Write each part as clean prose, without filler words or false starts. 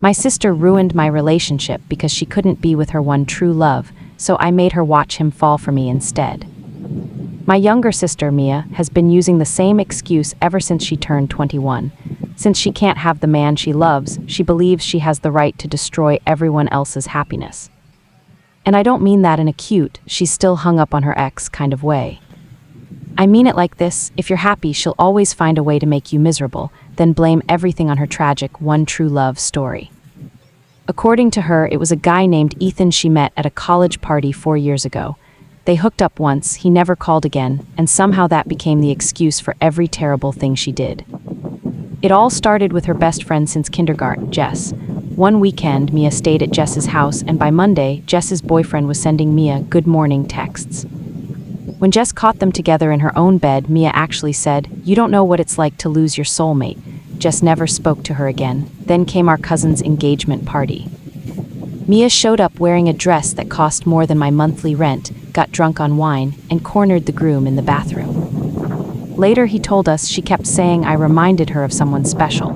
My sister ruined my relationship because she couldn't be with her one true love, so I made her watch him fall for me instead. My younger sister, Mia, has been using the same excuse ever since she turned 21. Since she can't have the man she loves, she believes she has the right to destroy everyone else's happiness. And I don't mean that in a cute, she's still hung up on her ex kind of way. I mean it like this: if you're happy, she'll always find a way to make you miserable, then blame everything on her tragic one true love story. According to her, it was a guy named Ethan she met at a college party 4 years ago. They hooked up once, he never called again, and somehow that became the excuse for every terrible thing she did. It all started with her best friend since kindergarten, Jess. One weekend, Mia stayed at Jess's house, and by Monday, Jess's boyfriend was sending Mia good morning texts. When Jess caught them together in her own bed, Mia actually said, "You don't know what it's like to lose your soulmate." Jess never spoke to her again. Then came our cousin's engagement party. Mia showed up wearing a dress that cost more than my monthly rent, got drunk on wine, and cornered the groom in the bathroom. Later, he told us she kept saying I reminded her of someone special.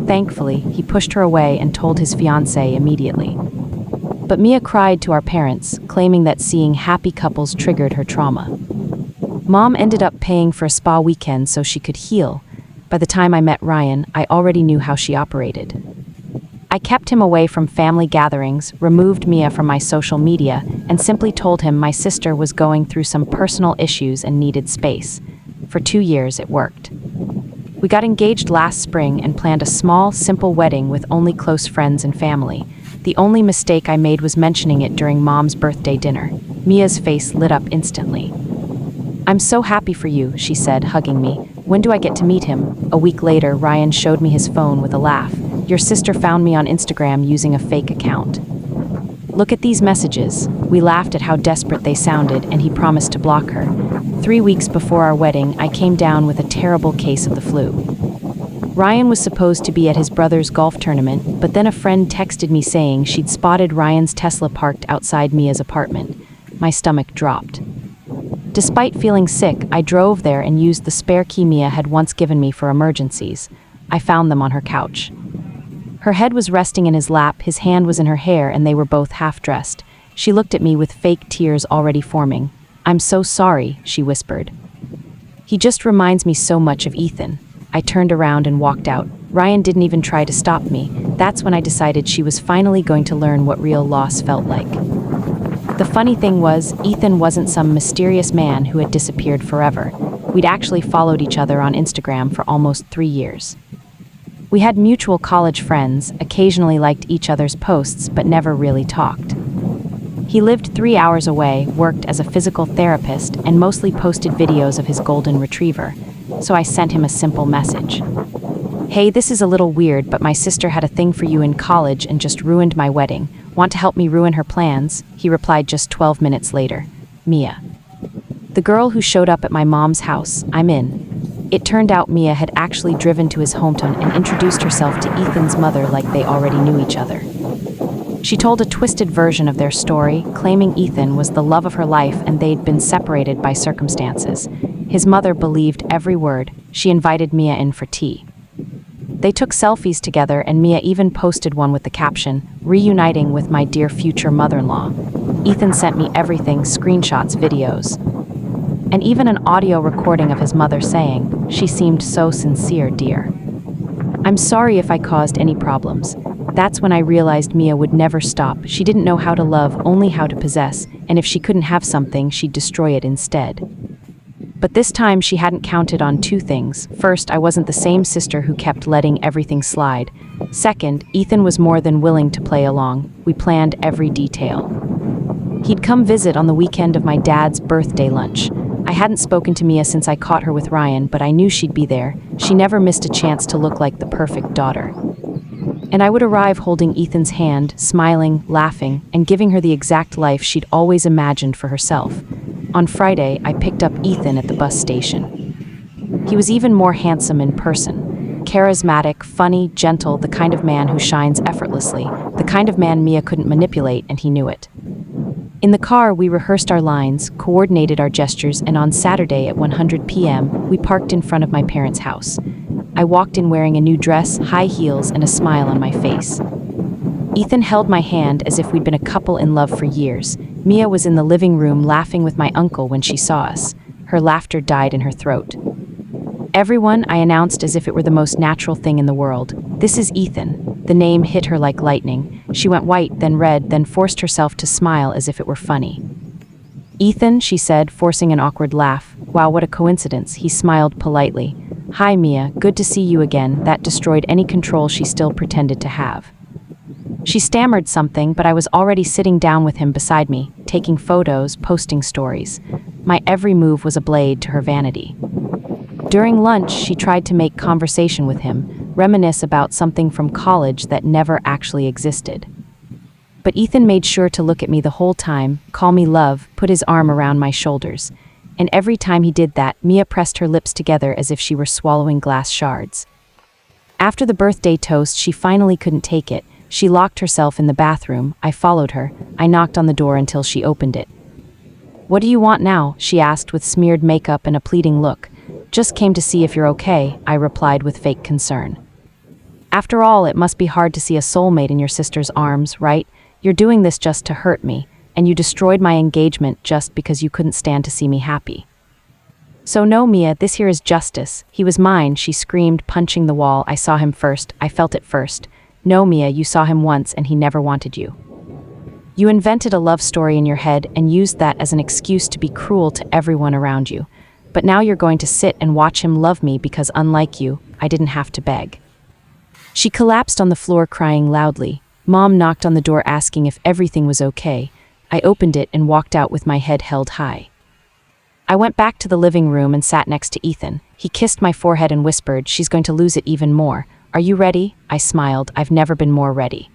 Thankfully, he pushed her away and told his fiancé immediately. But Mia cried to our parents, claiming that seeing happy couples triggered her trauma. Mom ended up paying for a spa weekend so she could heal. By the time I met Ryan, I already knew how she operated. I kept him away from family gatherings, removed Mia from my social media, and simply told him my sister was going through some personal issues and needed space. For 2 years, it worked. We got engaged last spring and planned a small, simple wedding with only close friends and family. The only mistake I made was mentioning it during Mom's birthday dinner. Mia's face lit up instantly. "I'm so happy for you," she said, hugging me. "When do I get to meet him?" A week later, Ryan showed me his phone with a laugh. "Your sister found me on Instagram using a fake account. Look at these messages." We laughed at how desperate they sounded, and he promised to block her. 3 weeks before our wedding, I came down with a terrible case of the flu. Ryan was supposed to be at his brother's golf tournament, but then a friend texted me saying she'd spotted Ryan's Tesla parked outside Mia's apartment. My stomach dropped. Despite feeling sick, I drove there and used the spare key Mia had once given me for emergencies. I found them on her couch. Her head was resting in his lap, his hand was in her hair, and they were both half-dressed. She looked at me with fake tears already forming. "I'm so sorry," she whispered. "He just reminds me so much of Ethan." I turned around and walked out. Ryan didn't even try to stop me. That's when I decided she was finally going to learn what real loss felt like. The funny thing was, Ethan wasn't some mysterious man who had disappeared forever. We'd actually followed each other on Instagram for almost 3 years. We had mutual college friends, occasionally liked each other's posts, but never really talked. He lived 3 hours away, worked as a physical therapist, and mostly posted videos of his golden retriever. So I sent him a simple message. "Hey, this is a little weird, but my sister had a thing for you in college and just ruined my wedding. Want to help me ruin her plans?" He replied just 12 minutes later. "Mia. The girl who showed up at my mom's house, I'm in." It turned out Mia had actually driven to his hometown and introduced herself to Ethan's mother like they already knew each other. She told a twisted version of their story, claiming Ethan was the love of her life and they'd been separated by circumstances. His mother believed every word. She invited Mia in for tea. They took selfies together, and Mia even posted one with the caption, "Reuniting with my dear future mother-in-law." Ethan sent me everything, screenshots, videos, and even an audio recording of his mother saying, "She seemed so sincere, dear. I'm sorry if I caused any problems." That's when I realized Mia would never stop. She didn't know how to love, only how to possess, and if she couldn't have something, she'd destroy it instead. But this time she hadn't counted on 2 things. First, I wasn't the same sister who kept letting everything slide. Second, Ethan was more than willing to play along. We planned every detail. He'd come visit on the weekend of my dad's birthday lunch. I hadn't spoken to Mia since I caught her with Ryan, but I knew she'd be there. She never missed a chance to look like the perfect daughter. And I would arrive holding Ethan's hand, smiling, laughing, and giving her the exact life she'd always imagined for herself. On Friday, I picked up Ethan at the bus station. He was even more handsome in person. Charismatic, funny, gentle, the kind of man who shines effortlessly, the kind of man Mia couldn't manipulate, and he knew it. In the car, we rehearsed our lines, coordinated our gestures, and on Saturday at 100 p.m., we parked in front of my parents' house. I walked in wearing a new dress, high heels, and a smile on my face. Ethan held my hand as if we'd been a couple in love for years. Mia was in the living room laughing with my uncle when she saw us. Her laughter died in her throat. "Everyone," I announced as if it were the most natural thing in the world. "This is Ethan." The name hit her like lightning. She went white, then red, then forced herself to smile as if it were funny. "Ethan," she said, forcing an awkward laugh. "Wow, what a coincidence." He smiled politely. "Hi, Mia. Good to see you again." That destroyed any control she still pretended to have. She stammered something, but I was already sitting down with him beside me, taking photos, posting stories. My every move was a blade to her vanity. During lunch, she tried to make conversation with him, reminisce about something from college that never actually existed. But Ethan made sure to look at me the whole time, call me love, put his arm around my shoulders. And every time he did that, Mia pressed her lips together as if she were swallowing glass shards. After the birthday toast, she finally couldn't take it. She locked herself in the bathroom. I followed her. I knocked on the door until she opened it. "What do you want now?" she asked with smeared makeup and a pleading look. "Just came to see if you're okay," I replied with fake concern. "After all, it must be hard to see a soulmate in your sister's arms, right? You're doing this just to hurt me, and you destroyed my engagement just because you couldn't stand to see me happy." "So no, Mia, this here is justice. He was mine," she screamed, punching the wall. "I saw him first. I felt it first." "No, Mia, you saw him once and he never wanted you. You invented a love story in your head and used that as an excuse to be cruel to everyone around you. But now you're going to sit and watch him love me because, unlike you, I didn't have to beg." She collapsed on the floor crying loudly. Mom knocked on the door asking if everything was okay. I opened it and walked out with my head held high. I went back to the living room and sat next to Ethan. He kissed my forehead and whispered, "She's going to lose it even more. Are you ready?" I smiled. I've never been more ready.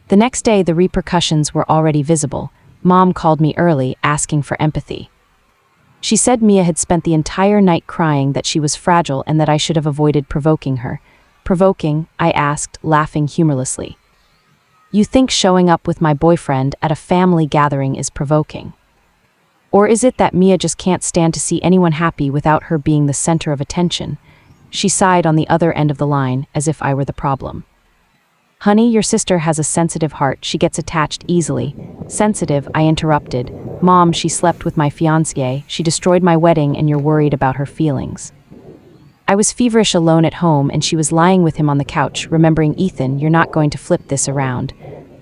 The next day, the repercussions were already visible. Mom called me early, asking for empathy. She said Mia had spent the entire night crying, that she was fragile and that I should have avoided provoking her. "Provoking?" I asked, laughing humorlessly. "You think showing up with my boyfriend at a family gathering is provoking? Or is it that Mia just can't stand to see anyone happy without her being the center of attention?" She sighed on the other end of the line, as if I were the problem. "Honey, your sister has a sensitive heart. She gets attached easily." "Sensitive?" I interrupted. "Mom, she slept with my fiancé. She destroyed my wedding and you're worried about her feelings." I was feverish alone at home and she was lying with him on the couch, remembering, "Ethan, you're not going to flip this around.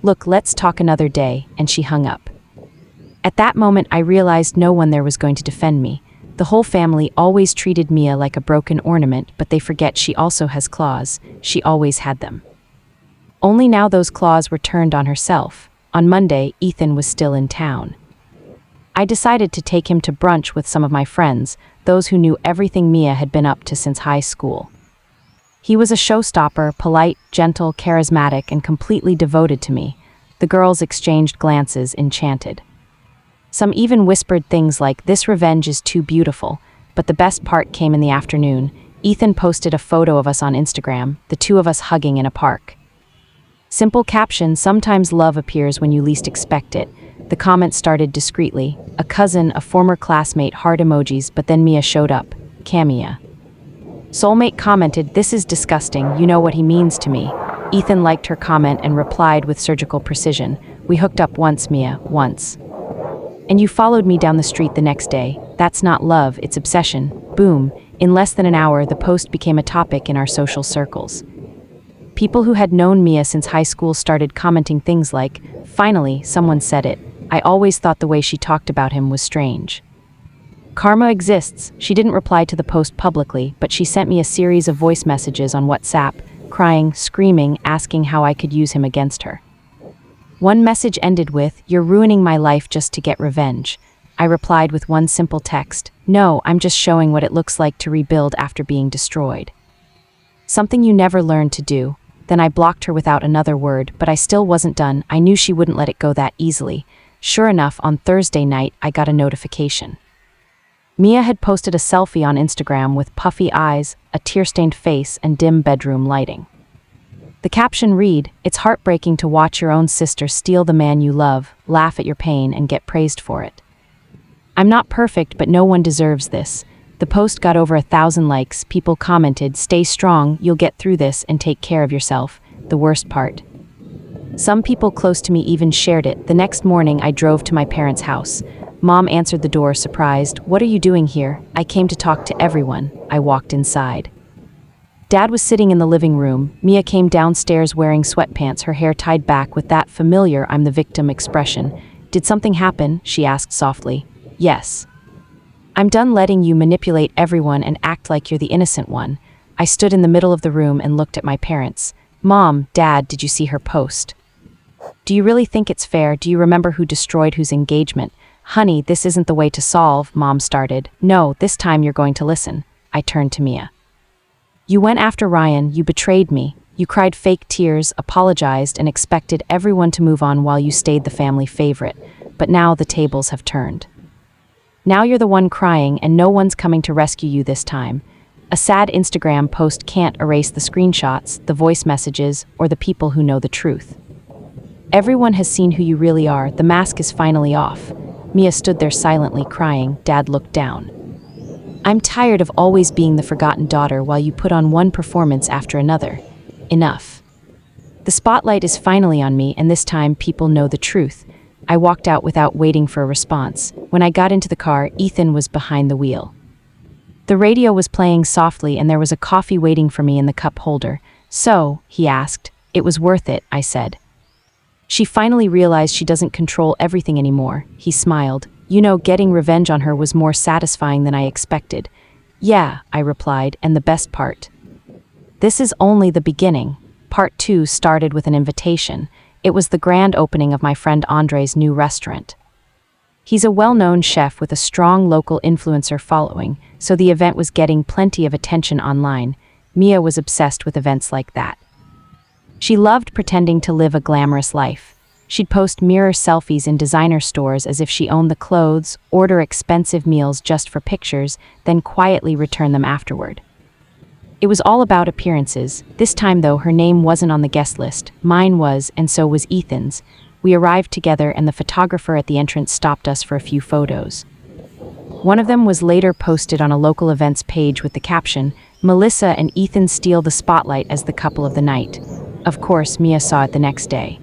Look, let's talk another day," and she hung up. At that moment, I realized no one there was going to defend me. The whole family always treated Mia like a broken ornament, but they forget she also has claws. She always had them. Only now those claws were turned on herself. On Monday, Ethan was still in town. I decided to take him to brunch with some of my friends, those who knew everything Mia had been up to since high school. He was a showstopper, polite, gentle, charismatic, and completely devoted to me. The girls exchanged glances, enchanted. Some even whispered things like, "This revenge is too beautiful," but the best part came in the afternoon. Ethan posted a photo of us on Instagram, the two of us hugging in a park. Simple caption, "Sometimes love appears when you least expect it." The comments started discreetly. A cousin, a former classmate, heart emojis, but then Mia showed up. Camia. Soulmate commented, "This is disgusting, you know what he means to me." Ethan liked her comment and replied with surgical precision, "We hooked up once, Mia, once. And you followed me down the street the next day. That's not love, it's obsession." Boom. In less than an hour, the post became a topic in our social circles. People who had known Mia since high school started commenting things like, "Finally, someone said it. I always thought the way she talked about him was strange." Karma exists. She didn't reply to the post publicly, but she sent me a series of voice messages on WhatsApp, crying, screaming, asking how I could use him against her. One message ended with, "You're ruining my life just to get revenge." I replied with one simple text, "No, I'm just showing what it looks like to rebuild after being destroyed." Something you never learned to do. Then I blocked her without another word, but I still wasn't done. I knew she wouldn't let it go that easily. Sure enough, on Thursday night, I got a notification. Mia had posted a selfie on Instagram with puffy eyes, a tear-stained face, and dim bedroom lighting. The caption read, "It's heartbreaking to watch your own sister steal the man you love, laugh at your pain, and get praised for it. I'm not perfect, but no one deserves this." The post got over 1,000 likes. People commented, "Stay strong, you'll get through this, and take care of yourself." The worst part. Some people close to me even shared it. The next morning, I drove to my parents' house. Mom answered the door, surprised. "What are you doing here?" "I came to talk to everyone." I walked inside. Dad was sitting in the living room. Mia came downstairs wearing sweatpants, her hair tied back with that familiar "I'm the victim" expression. "Did something happen?" she asked softly. "Yes. I'm done letting you manipulate everyone and act like you're the innocent one." I stood in the middle of the room and looked at my parents. "Mom, Dad, did you see her post? Do you really think it's fair? Do you remember who destroyed whose engagement?" "Honey, this isn't the way to solve," Mom started. "No, this time you're going to listen." I turned to Mia. "You went after Ryan, you betrayed me. You cried fake tears, apologized, and expected everyone to move on while you stayed the family favorite. But now the tables have turned. Now you're the one crying and no one's coming to rescue you this time. A sad Instagram post can't erase the screenshots, the voice messages, or the people who know the truth. Everyone has seen who you really are. The mask is finally off." Mia stood there silently crying. Dad looked down. "I'm tired of always being the forgotten daughter while you put on one performance after another. Enough. The spotlight is finally on me, and this time people know the truth." I walked out without waiting for a response. When I got into the car, Ethan was behind the wheel. The radio was playing softly and there was a coffee waiting for me in the cup holder. "So," he asked. "It was worth it," I said. "She finally realized she doesn't control everything anymore." He smiled. "You know, getting revenge on her was more satisfying than I expected." "Yeah," I replied, "and the best part. This is only the beginning." Part 2 started with an invitation. It was the grand opening of my friend Andre's new restaurant. He's a well-known chef with a strong local influencer following, so the event was getting plenty of attention online. Mia was obsessed with events like that. She loved pretending to live a glamorous life. She'd post mirror selfies in designer stores as if she owned the clothes, order expensive meals just for pictures, then quietly return them afterward. It was all about appearances. This time, though, her name wasn't on the guest list. Mine was, and so was Ethan's. We arrived together and the photographer at the entrance stopped us for a few photos. One of them was later posted on a local events page with the caption, "Melissa and Ethan steal the spotlight as the couple of the night." Of course, Mia saw it the next day.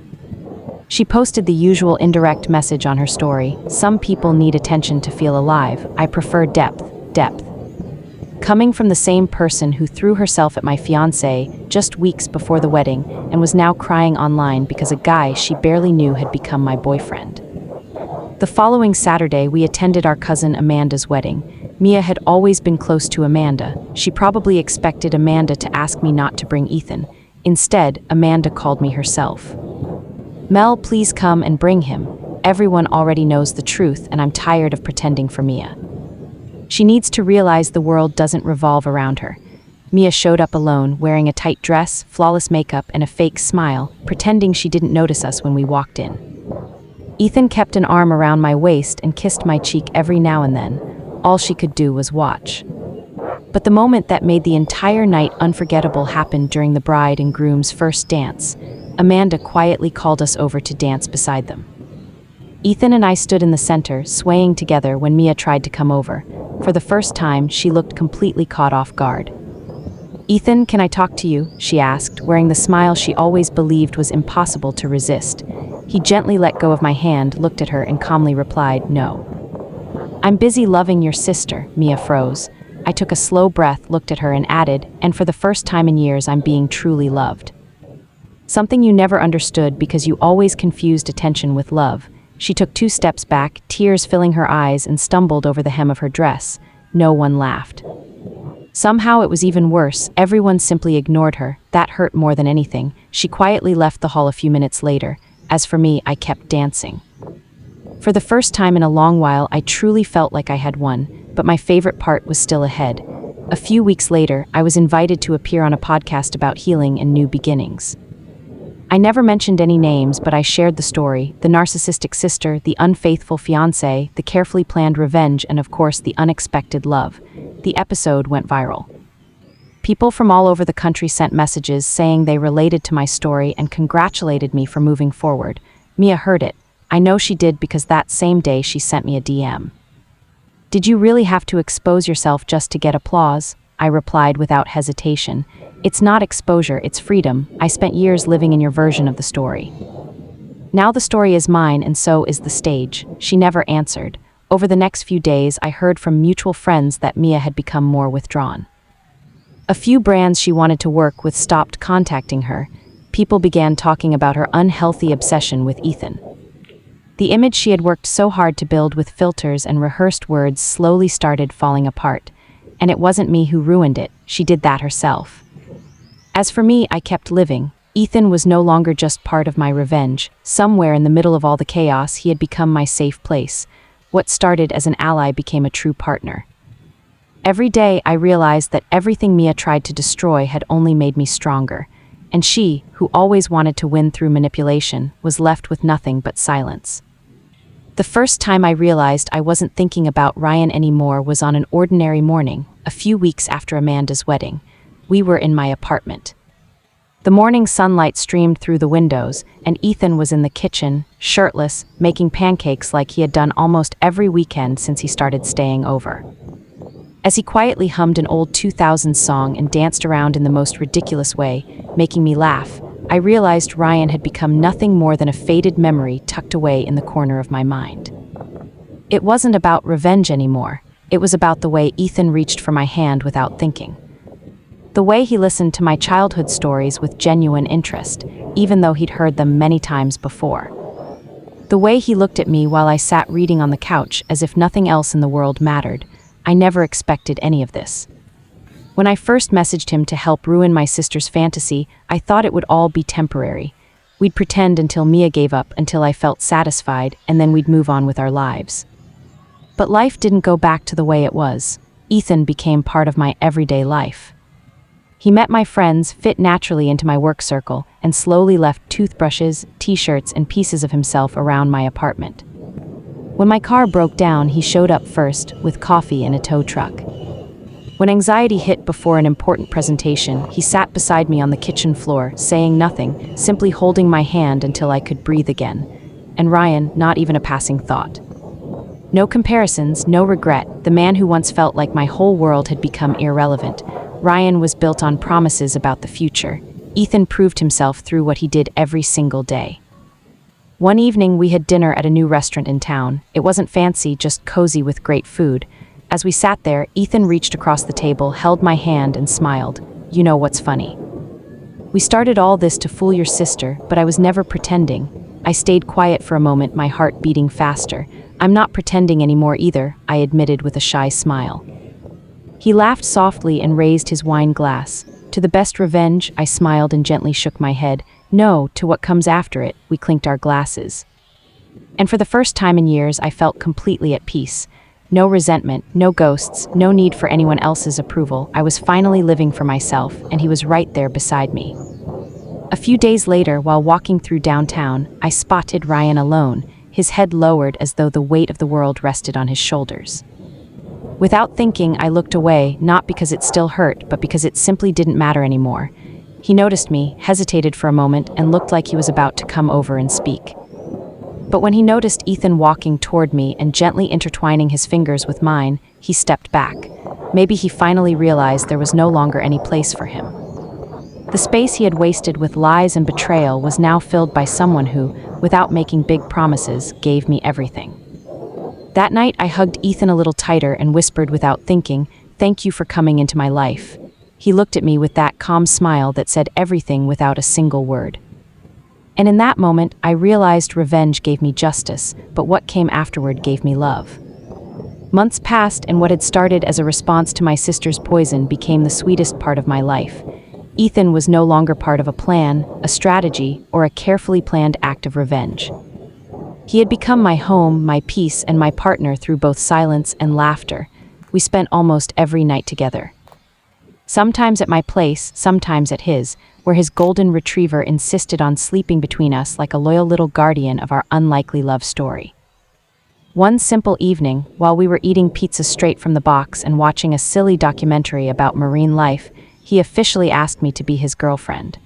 She posted the usual indirect message on her story. "Some people need attention to feel alive. I prefer depth." Coming from the same person who threw herself at my fiancé just weeks before the wedding and was now crying online because a guy she barely knew had become my boyfriend. The following Saturday, we attended our cousin Amanda's wedding. Mia had always been close to Amanda. She probably expected Amanda to ask me not to bring Ethan. Instead, Amanda called me herself. "Mel, please come and bring him. Everyone already knows the truth, and I'm tired of pretending for Mia. She needs to realize the world doesn't revolve around her." Mia showed up alone, wearing a tight dress, flawless makeup, and a fake smile, pretending she didn't notice us when we walked in. Ethan kept an arm around my waist and kissed my cheek every now and then. All she could do was watch. But the moment that made the entire night unforgettable happened during the bride and groom's first dance. Amanda quietly called us over to dance beside them. Ethan and I stood in the center, swaying together when Mia tried to come over. For the first time, she looked completely caught off guard. "Ethan, can I talk to you?" she asked, wearing the smile she always believed was impossible to resist. He gently let go of my hand, looked at her, and calmly replied, "No." "I'm busy loving your sister." Mia froze. I took a slow breath, looked at her, and added, "And for the first time in years, I'm being truly loved." "Something you never understood because you always confused attention with love." She took 2 steps back, tears filling her eyes, and stumbled over the hem of her dress. No one laughed. Somehow it was even worse. Everyone simply ignored her. That hurt more than anything. She quietly left the hall a few minutes later. As for me, I kept dancing. For the first time in a long while, I truly felt like I had won, but my favorite part was still ahead. A few weeks later, I was invited to appear on a podcast about healing and new beginnings. I never mentioned any names, but I shared the story: the narcissistic sister, the unfaithful fiancé, the carefully planned revenge, and of course the unexpected love. The episode went viral. People from all over the country sent messages saying they related to my story and congratulated me for moving forward. Mia heard it. I know she did because that same day she sent me a DM. "Did you really have to expose yourself just to get applause?" I replied without hesitation. It's not exposure, it's freedom. I spent years living in your version of the story. Now the story is mine, and so is the stage. She never answered. Over the next few days, I heard from mutual friends that Mia had become more withdrawn. A few brands she wanted to work with stopped contacting her. People began talking about her unhealthy obsession with Ethan. The image she had worked so hard to build with filters and rehearsed words slowly started falling apart. And it wasn't me who ruined it, she did that herself. As for me, I kept living. Ethan was no longer just part of my revenge. Somewhere in the middle of all the chaos, he had become my safe place. What started as an ally became a true partner. Every day, I realized that everything Mia tried to destroy had only made me stronger. And she, who always wanted to win through manipulation, was left with nothing but silence. The first time I realized I wasn't thinking about Ryan anymore was on an ordinary morning, a few weeks after Amanda's wedding. We were in my apartment. The morning sunlight streamed through the windows, and Ethan was in the kitchen, shirtless, making pancakes like he had done almost every weekend since he started staying over. As he quietly hummed an old 2000s song and danced around in the most ridiculous way, making me laugh, I realized Ryan had become nothing more than a faded memory tucked away in the corner of my mind. It wasn't about revenge anymore. It was about the way Ethan reached for my hand without thinking. The way he listened to my childhood stories with genuine interest, even though he'd heard them many times before. The way he looked at me while I sat reading on the couch as if nothing else in the world mattered. I never expected any of this. When I first messaged him to help ruin my sister's fantasy, I thought it would all be temporary. We'd pretend until Mia gave up, until I felt satisfied, and then we'd move on with our lives. But life didn't go back to the way it was. Ethan became part of my everyday life. He met my friends, fit naturally into my work circle, and slowly left toothbrushes, t-shirts, and pieces of himself around my apartment. When my car broke down, he showed up first, with coffee and a tow truck. When anxiety hit before an important presentation, he sat beside me on the kitchen floor, saying nothing, simply holding my hand until I could breathe again. And Ryan, not even a passing thought. No comparisons, no regret. The man who once felt like my whole world had become irrelevant. Ryan was built on promises about the future. Ethan proved himself through what he did every single day. One evening, we had dinner at a new restaurant in town. It wasn't fancy, just cozy with great food. As we sat there, Ethan reached across the table, held my hand, and smiled. You know what's funny? We started all this to fool your sister, but I was never pretending. I stayed quiet for a moment, my heart beating faster. I'm not pretending anymore either, I admitted with a shy smile. He laughed softly and raised his wine glass. To the best revenge, I smiled and gently shook my head. No, to what comes after it, we clinked our glasses. And for the first time in years, I felt completely at peace. No resentment, no ghosts, no need for anyone else's approval. I was finally living for myself, and he was right there beside me. A few days later, while walking through downtown, I spotted Ryan alone, his head lowered as though the weight of the world rested on his shoulders. Without thinking, I looked away, not because it still hurt, but because it simply didn't matter anymore. He noticed me, hesitated for a moment, and looked like he was about to come over and speak. But when he noticed Ethan walking toward me and gently intertwining his fingers with mine, he stepped back. Maybe he finally realized there was no longer any place for him. The space he had wasted with lies and betrayal was now filled by someone who, without making big promises, gave me everything. That night, I hugged Ethan a little tighter and whispered without thinking, "Thank you for coming into my life." He looked at me with that calm smile that said everything without a single word. And in that moment, I realized revenge gave me justice, but what came afterward gave me love. Months passed, and what had started as a response to my sister's poison became the sweetest part of my life. Ethan was no longer part of a plan, a strategy, or a carefully planned act of revenge. He had become my home, my peace, and my partner through both silence and laughter. We spent almost every night together. Sometimes at my place, sometimes at his, where his golden retriever insisted on sleeping between us like a loyal little guardian of our unlikely love story. One simple evening, while we were eating pizza straight from the box and watching a silly documentary about marine life, he officially asked me to be his girlfriend.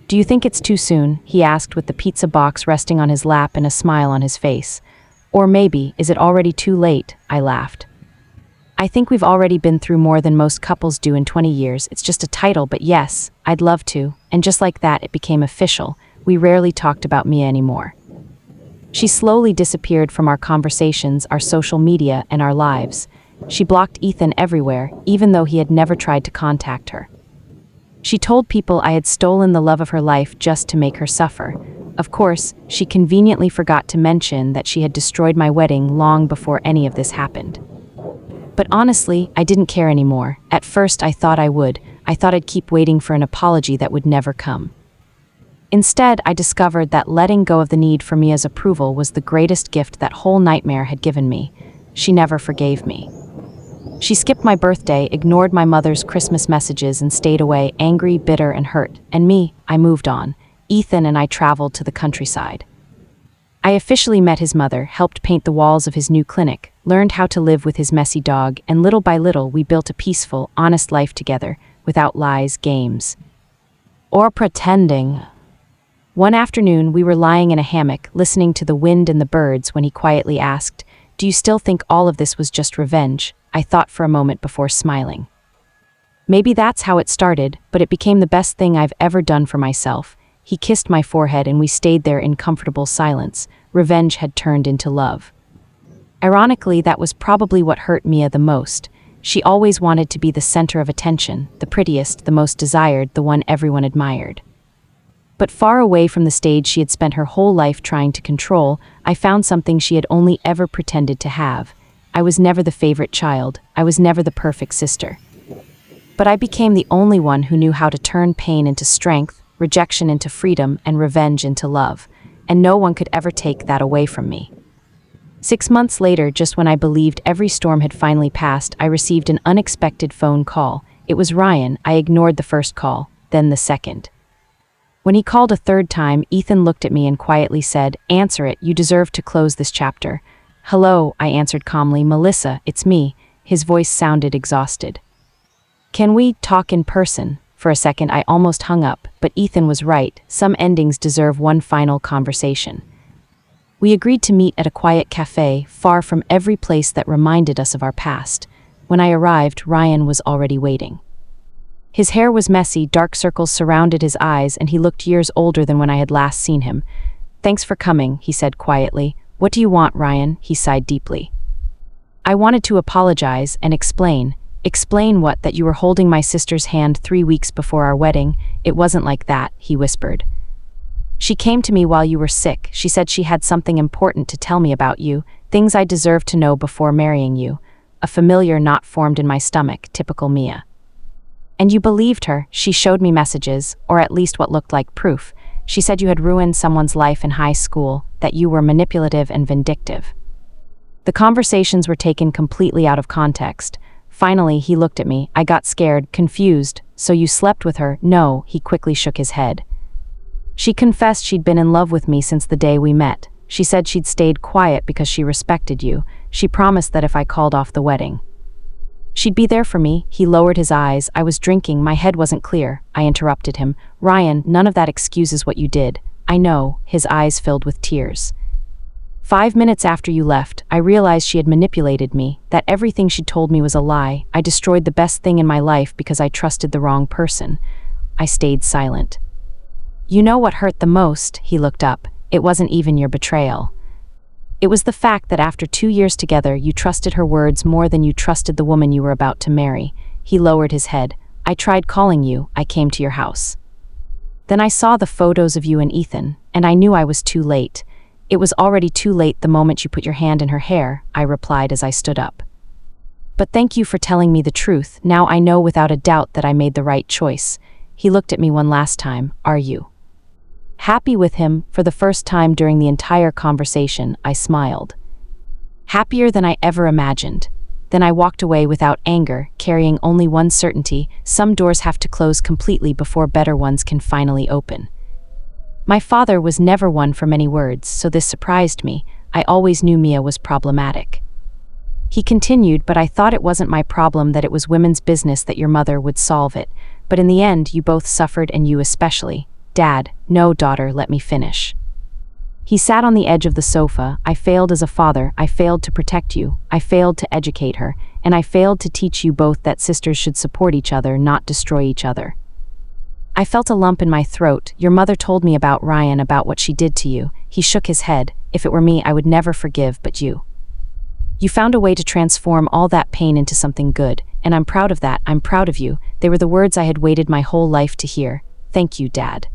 "Do you think it's too soon?" he asked with the pizza box resting on his lap and a smile on his face. "Or maybe, is it already too late?" I laughed. I think we've already been through more than most couples do in 20 years. It's just a title, but yes, I'd love to. And just like that, it became official. We rarely talked about Mia anymore. She slowly disappeared from our conversations, our social media, and our lives. She blocked Ethan everywhere, even though he had never tried to contact her. She told people I had stolen the love of her life just to make her suffer. Of course, she conveniently forgot to mention that she had destroyed my wedding long before any of this happened. But honestly, I didn't care anymore. At first, I thought I would. I thought I'd keep waiting for an apology that would never come. Instead, I discovered that letting go of the need for Mia's approval was the greatest gift that whole nightmare had given me. She never forgave me. She skipped my birthday, ignored my mother's Christmas messages, and stayed away, angry, bitter, and hurt. And me, I moved on. Ethan and I traveled to the countryside. I officially met his mother, helped paint the walls of his new clinic, learned how to live with his messy dog, and little by little we built a peaceful, honest life together, without lies, games, or pretending. One afternoon, we were lying in a hammock, listening to the wind and the birds when he quietly asked, "Do you still think all of this was just revenge?" I thought for a moment before smiling. Maybe that's how it started, but it became the best thing I've ever done for myself. He kissed my forehead and we stayed there in comfortable silence. Revenge had turned into love. Ironically, that was probably what hurt Mia the most. She always wanted to be the center of attention, the prettiest, the most desired, the one everyone admired. But far away from the stage she had spent her whole life trying to control, I found something she had only ever pretended to have. I was never the favorite child. I was never the perfect sister. But I became the only one who knew how to turn pain into strength, rejection into freedom, and revenge into love. And no one could ever take that away from me. 6 months later, just when I believed every storm had finally passed, I received an unexpected phone call. It was Ryan. I ignored the first call, then the second. When he called a third time, Ethan looked at me and quietly said, "Answer it, you deserve to close this chapter." "Hello," I answered calmly. "Melissa, it's me." His voice sounded exhausted. "Can we talk in person?" For a second, I almost hung up, but Ethan was right. Some endings deserve one final conversation. We agreed to meet at a quiet cafe, far from every place that reminded us of our past. When I arrived, Ryan was already waiting. His hair was messy, dark circles surrounded his eyes, and he looked years older than when I had last seen him. "Thanks for coming," he said quietly. "What do you want, Ryan?" He sighed deeply. "I wanted to apologize and explain." "Explain what? That you were holding my sister's hand 3 weeks before our wedding? It wasn't like that," he whispered. "She came to me while you were sick. She said she had something important to tell me about you, things I deserved to know before marrying you." A familiar knot formed in my stomach, typical Mia. "And you believed her?" "She showed me messages, or at least what looked like proof. She said you had ruined someone's life in high school, that you were manipulative and vindictive." The conversations were taken completely out of context. Finally, he looked at me. I got scared, confused. "So you slept with her?" "No," he quickly shook his head. "She confessed she'd been in love with me since the day we met. She said she'd stayed quiet because she respected you. She promised that if I called off the wedding, she'd be there for me." He lowered his eyes. I was drinking, my head wasn't clear. I interrupted him. "Ryan, none of that excuses what you did." "I know." His eyes filled with tears. 5 minutes after you left, I realized she had manipulated me, that everything she'd told me was a lie. I destroyed the best thing in my life because I trusted the wrong person." I stayed silent. "You know what hurt the most?" He looked up. "It wasn't even your betrayal. It was the fact that after 2 years together, you trusted her words more than you trusted the woman you were about to marry." He lowered his head. "I tried calling you. I came to your house. Then I saw the photos of you and Ethan, and I knew I was too late." "It was already too late the moment you put your hand in her hair," I replied as I stood up. "But thank you for telling me the truth. Now I know without a doubt that I made the right choice." He looked at me one last time. "Are you happy with him?" For the first time during the entire conversation, I smiled. "Happier than I ever imagined." Then I walked away without anger, carrying only one certainty: some doors have to close completely before better ones can finally open. My father was never one for many words, so this surprised me. I always knew Mia was problematic. He continued, "But I thought it wasn't my problem, that it was women's business, that your mother would solve it. But in the end, you both suffered, and you especially." "Dad." "No, daughter, let me finish." He sat on the edge of the sofa. I failed as a father. I failed to protect you. I failed to educate her. And I failed to teach you both that sisters should support each other, not destroy each other. I felt a lump in my throat. Your mother told me about Ryan, about what she did to you. He shook his head. If it were me, I would never forgive, but you. You found a way to transform all that pain into something good, and I'm proud of that. I'm proud of you. They were the words I had waited my whole life to hear. Thank you, Dad.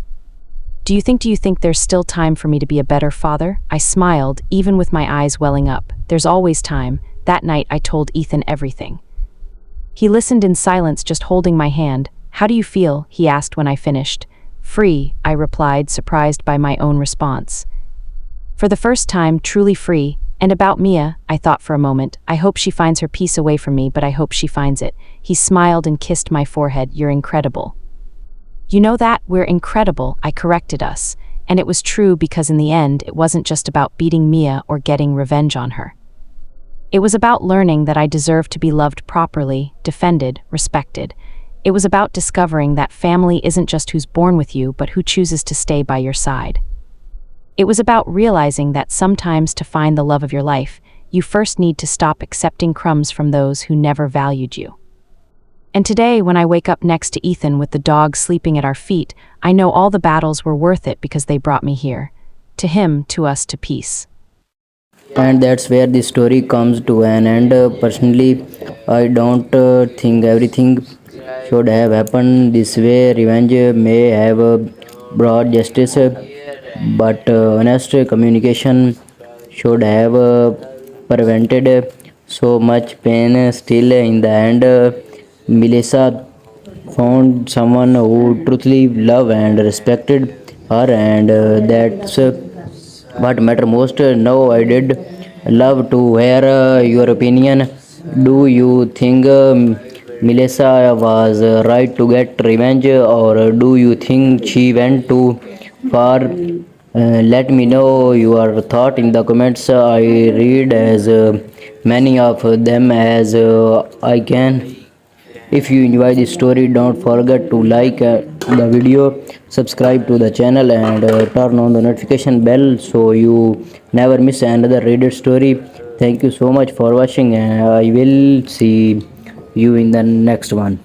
Do you think there's still time for me to be a better father? I smiled, even with my eyes welling up. There's always time. That night I told Ethan everything. He listened in silence, just holding my hand. How do you feel? He asked when I finished. Free, I replied, surprised by my own response. For the first time, truly free. And about Mia, I thought for a moment. I hope she finds her peace away from me, but I hope she finds it. He smiled and kissed my forehead. You're incredible. You know that? We're incredible, I corrected us. And it was true because in the end, it wasn't just about beating Mia or getting revenge on her. It was about learning that I deserved to be loved properly, defended, respected. It was about discovering that family isn't just who's born with you, but who chooses to stay by your side. It was about realizing that sometimes to find the love of your life, you first need to stop accepting crumbs from those who never valued you. And today, when I wake up next to Ethan with the dog sleeping at our feet, I know all the battles were worth it because they brought me here. To him, to us, to peace. And that's where the story comes to an end. Personally, I don't think everything should have happened this way. Revenge may have brought justice, but honest communication should have prevented so much pain. Still, in the end, Melissa found someone who truly loved and respected her, and that's what matter most. Now I did love to hear your opinion. Do you think Melissa was right to get revenge, or do you think she went too far? Let me know your thought in the comments. I read as many of them as I can. If you enjoy this story, don't forget to like the video, subscribe to the channel, and turn on the notification bell so you never miss another reader story. Thank you so much for watching, and I will see you in the next one.